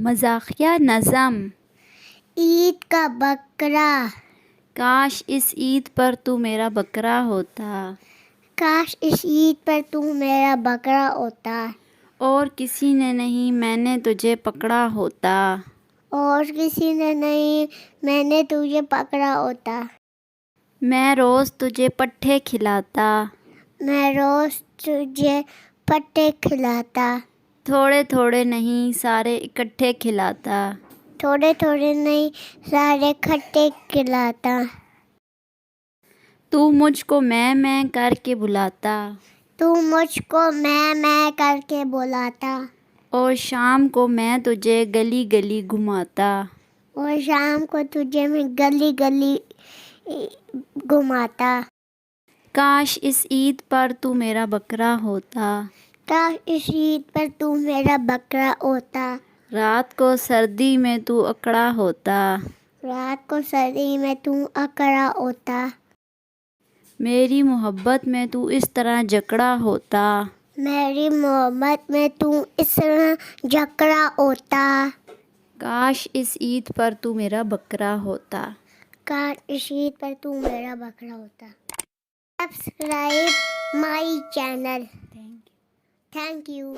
مزاحیہ نظم۔ عید کا بکرا، کاش اس عید پر تو میرا بکرا ہوتا، کاش اس عید پر تو میرا بکرا ہوتا، اور کسی نے نہیں میں نے تجھے پکڑا ہوتا، اور کسی نے نہیں میں نے تجھے پکڑا ہوتا۔ میں روز تجھے پٹھے کھلاتا، میں روز تجھے پٹے کھلاتا، تھوڑے تھوڑے نہیں سارے اکٹھے کھلاتا، تھوڑے تھوڑے نہیں سارے کھٹے کھلاتا۔ تو مجھ کو میں کر کے بلاتا، تو مجھ کو میں کر کے بلاتا، اور شام کو میں تجھے گلی گلی گھماتا، اور شام کو تجھے میں گلی گلی گھماتا۔ کاش اس عید پر تو میرا بکرا ہوتا، کاش اس عید پر تو میرا بکرا ہوتا، رات کو سردی میں تو اکڑا ہوتا، رات کو سردی میں تو اکڑا ہوتا، میری محبت میں تو اس طرح جکڑا ہوتا، میری محبت میں تو اس طرح جکڑا ہوتا۔ کاش اس عید پر تو میرا بکرا ہوتا۔ کاش اس عید پر تو میرا بکرا ہوتا۔ Subscribe my channel. Thank you.